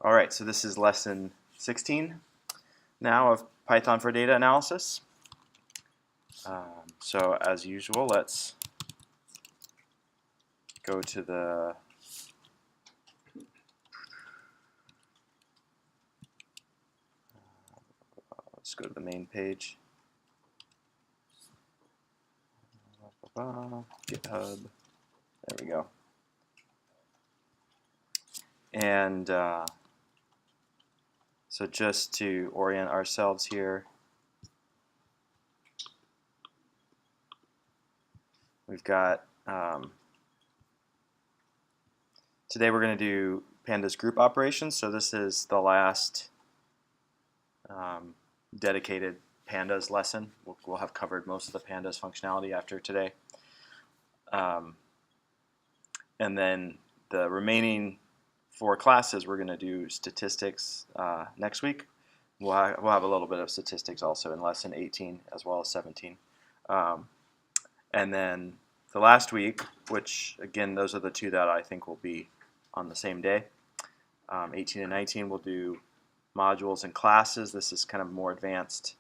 All right, so this is lesson 16 now of Python for data analysis. So as usual, let's go to the main page. GitHub. There we go. And so just to orient ourselves here, we've got today we're going to do pandas group operations. So this is the last dedicated pandas lesson. We'll have covered most of the pandas functionality after today. And then the remaining 4 classes, we're going to do statistics next week. We'll have a little bit of statistics also in lesson 18 as well as 17. And then the last week, which again, those are the 2 that I think will be on the same day. 18 and 19, we'll do modules and classes. This is kind of more advanced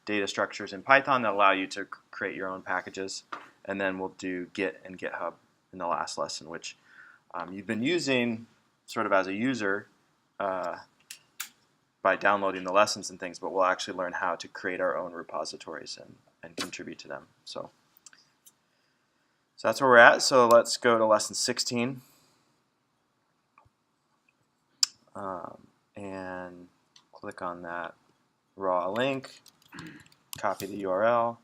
data structures in Python that allow you to create your own packages. And then we'll do Git and GitHub in the last lesson, which you've been using sort of as a user by downloading the lessons and things, but we'll actually learn how to create our own repositories and contribute to them. So that's where we're at. So let's go to lesson 16. And click on that raw link, copy the URL,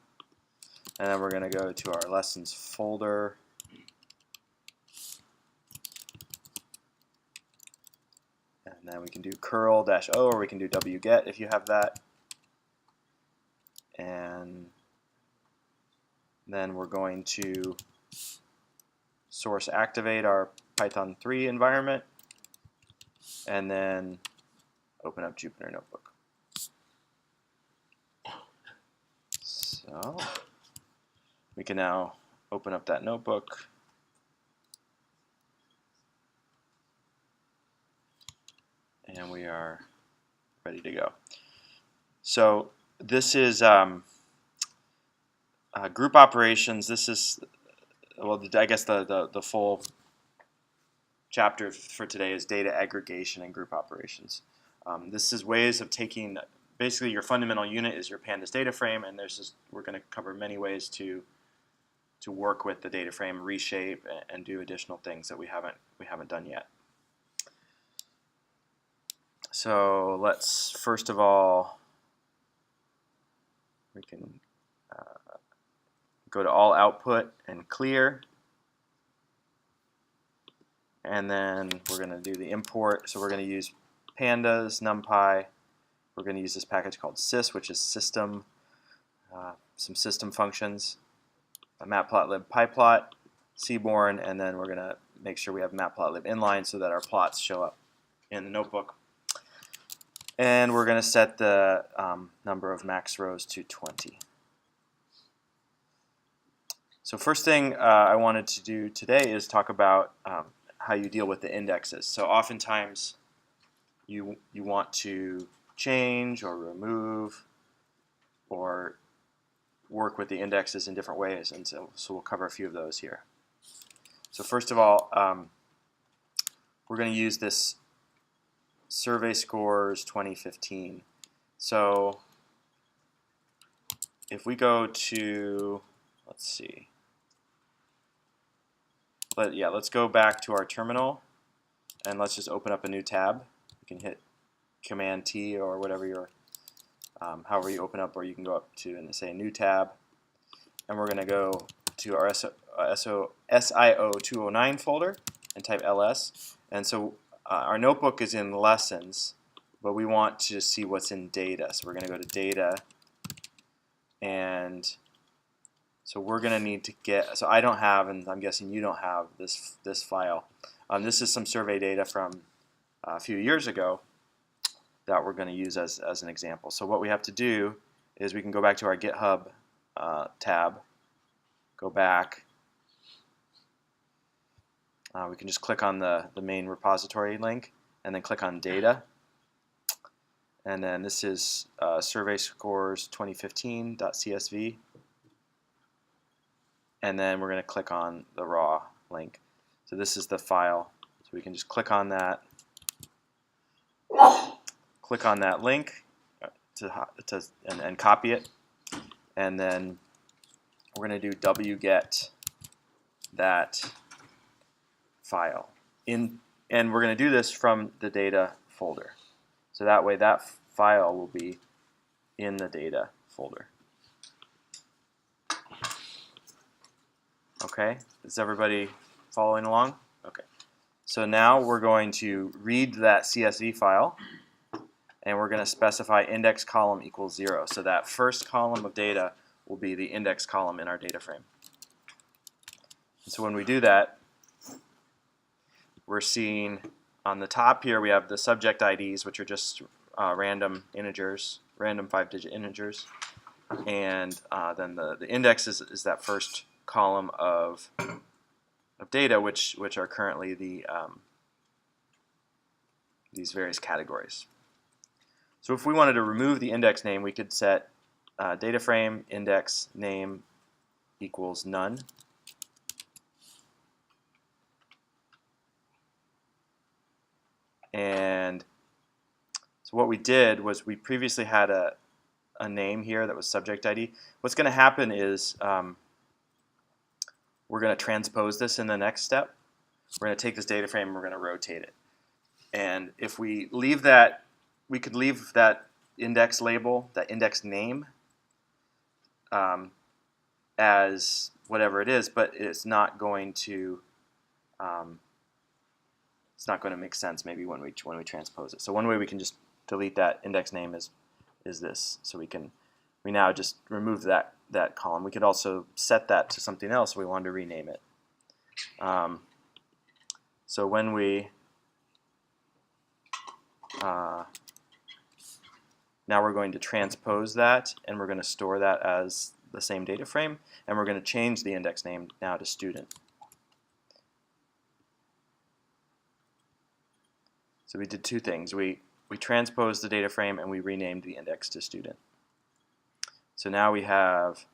and then we're going to go to our lessons folder. And then we can do curl-o, or we can do wget if you have that. And then we're going to source activate our Python 3 environment, and then open up Jupyter Notebook. So we can now open up that notebook. And we are ready to go. So this is group operations. This is, well, I guess the full chapter for today is data aggregation and group operations. This is ways of taking, basically your fundamental unit is your pandas data frame, and we're going to cover many ways to work with the data frame, reshape, and do additional things that we haven't done yet. So let's first of all, we can go to all output and clear. And then we're going to do the import. So we're going to use pandas, numpy. We're going to use this package called sys, which is system, some system functions, a matplotlib pyplot, seaborn, and then we're going to make sure we have matplotlib inline so that our plots show up in the notebook. And we're going to set the number of max rows to 20. So first thing I wanted to do today is talk about how you deal with the indexes. So oftentimes you want to change or remove or work with the indexes in different ways, and so we'll cover a few of those here. So first of all, we're going to use this survey scores 2015. So if we go to, let's see, let's go back to our terminal and let's just open up a new tab. You can hit Command T or whatever your, however you open up, or you can go up to and say new tab, and we're going to go to our SIO209 folder and type ls. And so our notebook is in lessons, but we want to see what's in data. So we're going to go to data, and so we're going to need to get, so I don't have, and I'm guessing you don't have this file. This is some survey data from a few years ago that we're going to use as an example. So what we have to do is we can go back to our GitHub tab, go back. We can just click on the main repository link, and then click on Data. And then this is survey scores 2015.csv. And then we're going to click on the raw link. So this is the file. So we can just click on that. Click on that link and copy it. And then we're going to do wget that file. And we're going to do this from the data folder. So that way that file will be in the data folder. Okay, is everybody following along? Okay. So now we're going to read that CSV file, and we're going to specify index column equals 0. So that first column of data will be the index column in our data frame. So when we do that, we're seeing on the top here we have the subject IDs, which are just random integers, random 5-digit integers, and then the index is that first column of data, which are currently these various categories. So if we wanted to remove the index name, we could set data frame index name equals none. And so what we did was we previously had a name here that was subject ID. What's going to happen is we're going to transpose this in the next step. We're going to take this data frame and we're going to rotate it. And if we leave that, we could leave that index label, that index name, as whatever it is, but it's not going to make sense maybe when we transpose it. So one way we can just delete that index name is this. So we now just remove that column. We could also set that to something else if we wanted to rename it. So when we now we're going to transpose that, and we're going to store that as the same data frame, and we're going to change the index name now to student. So we did two things. We transposed the data frame and we renamed the index to student. So now we have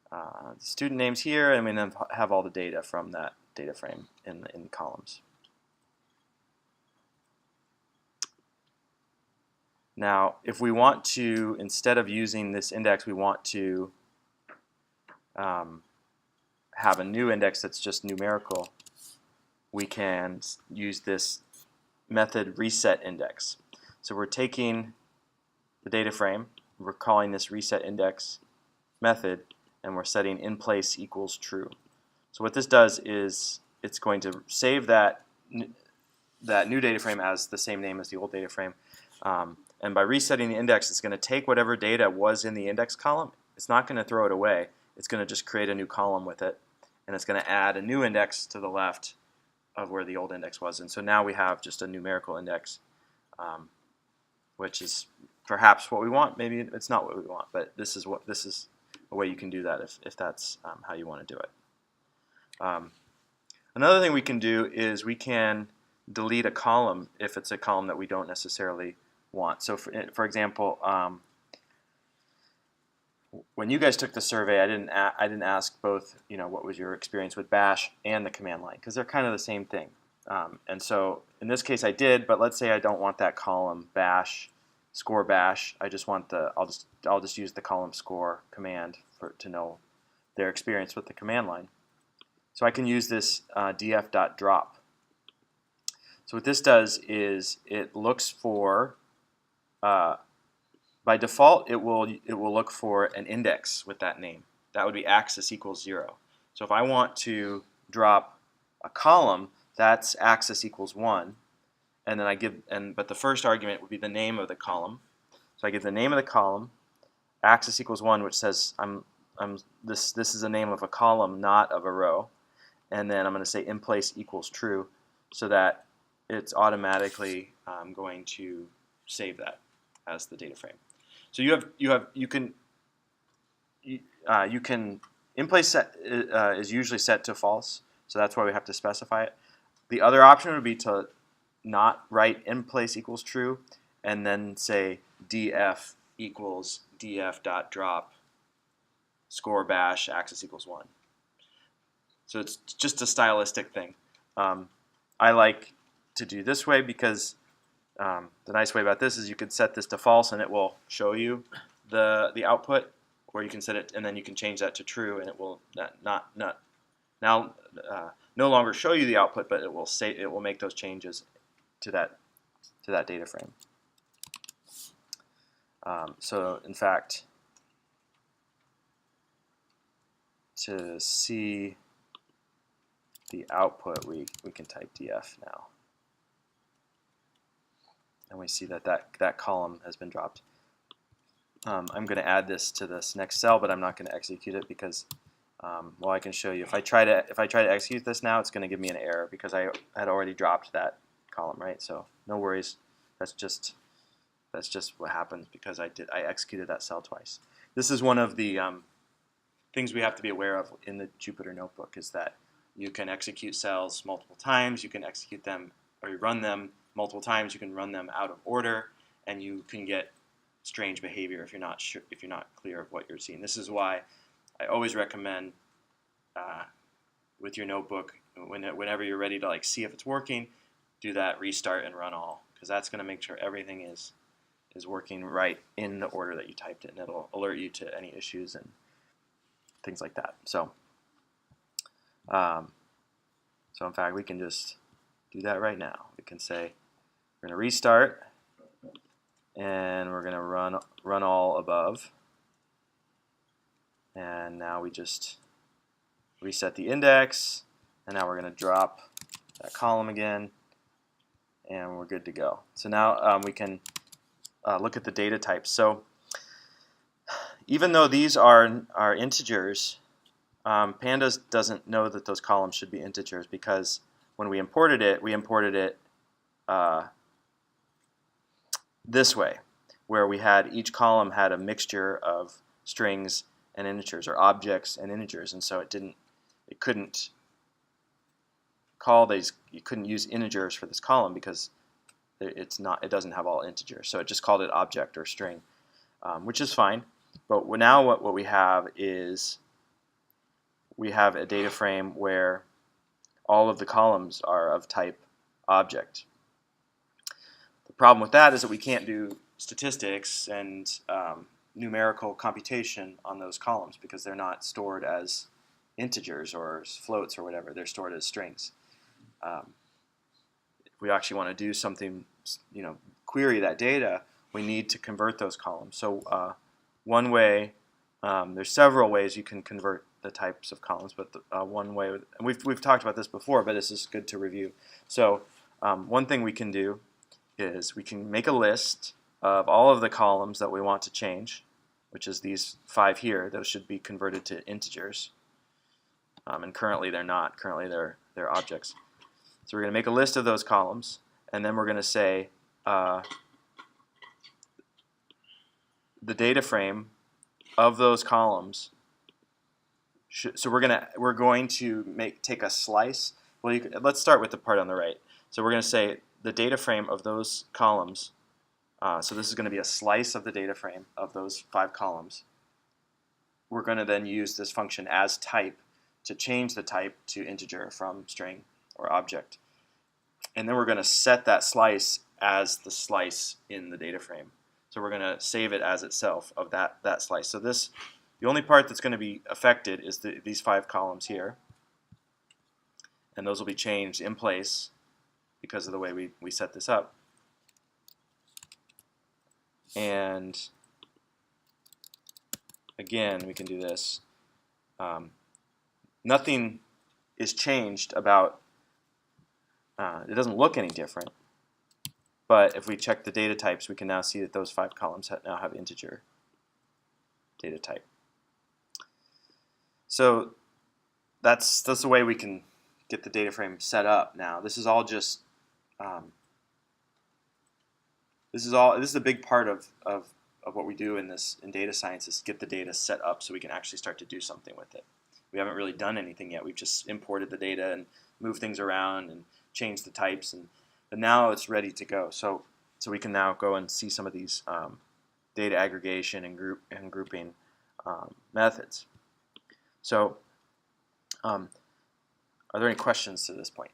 the student names here, and we then have all the data from that data frame in the columns. Now, if we want to, instead of using this index, we want to have a new index that's just numerical, we can use this method reset index. So we're taking the data frame, we're calling this reset index method, and we're setting in place equals true. So what this does is it's going to save that new data frame as the same name as the old data frame. And by resetting the index, it's going to take whatever data was in the index column. It's not going to throw it away. It's going to just create a new column with it, and it's going to add a new index to the left of where the old index was. And so now we have just a numerical index, which is perhaps what we want. Maybe it's not what we want, but this is a way you can do that if that's how you want to do it. Another thing we can do is we can delete a column if it's a column that we don't necessarily want. So for example, when you guys took the survey, I didn't ask both, what was your experience with bash and the command line, because they're kind of the same thing. And so in this case I did, but let's say I don't want that column bash, score bash. I just want I'll just use the column score command to know their experience with the command line. So I can use this df.drop. So what this does is it looks for by default, it will look for an index with that name. That would be axis equals 0. So if I want to drop a column, that's axis equals 1, and then but the first argument would be the name of the column. So I give the name of the column, axis equals 1, which says this is the name of a column, not of a row, and then I'm going to say in place equals true, so that it's automatically going to save that as the data frame. So you can in place set is usually set to false, so that's why we have to specify it. The other option would be to not write in place equals true, and then say df equals df.drop score bash axis equals 1. So it's just a stylistic thing. I like to do this way because the nice way about this is you could set this to false and it will show you the output, or you can set it and then you can change that to true and it will no longer show you the output, but it will make those changes to that data frame. So in fact, to see the output, we can type df now. And we see that column has been dropped. I'm going to add this to this next cell, but I'm not going to execute it because, well, I can show you. If I try to execute this now, it's going to give me an error because I had already dropped that column, right? So no worries. That's just what happens because I executed that cell twice. This is one of the things we have to be aware of in the Jupyter Notebook, is that you can execute cells multiple times. You can execute them, or you run them multiple times. You can run them out of order, and you can get strange behavior if you're not sure, if you're not clear of what you're seeing. This is why I always recommend with your notebook, whenever you're ready to see if it's working, do that restart and run all, because that's going to make sure everything is working right in the order that you typed it, and it'll alert you to any issues and things like that. So, in fact, we can just do that right now. We can say we're going to restart, and we're going to run all above, and now we just reset the index, and now we're going to drop that column again, and we're good to go. So now we can look at the data types. So even though these are integers, Pandas doesn't know that those columns should be integers, because when we imported it this way, where we had each column had a mixture of strings and integers, or objects and integers, and so it couldn't call these. You couldn't use integers for this column because it doesn't have all integers. So it just called it object or string, which is fine. But now what we have is we have a data frame where all of the columns are of type object. The problem with that is that we can't do statistics and numerical computation on those columns because they're not stored as integers or floats or whatever. They're stored as strings. If we actually want to do something, query that data, we need to convert those columns. So one way, there's several ways you can convert the types of columns, but one way, and we've talked about this before, but this is good to review. So one thing we can do is we can make a list of all of the columns that we want to change, which is these 5 here. Those should be converted to integers, and currently they're not. Currently they're objects. So we're going to make a list of those columns, and then we're going to say the data frame of those columns. So we're going to take a slice. Well, let's start with the part on the right. So we're going to say the data frame of those columns. So this is going to be a slice of the data frame of those 5 columns. We're going to then use this function as type to change the type to integer from string or object. And then we're going to set that slice as the slice in the data frame. So we're going to save it as itself of that slice. So the only part that's going to be affected is these 5 columns here. And those will be changed in place because of the way we set this up. And again, we can do this. Nothing is changed about, it doesn't look any different. But if we check the data types, we can now see that those 5 columns now have integer data type. So that's the way we can get the data frame set up now. This is all just this is a big part of what we do in data science, is get the data set up so we can actually start to do something with it. We haven't really done anything yet. We've just imported the data and moved things around and changed the types, But now it's ready to go. So we can now go and see some of these data aggregation and grouping methods. So are there any questions to this point?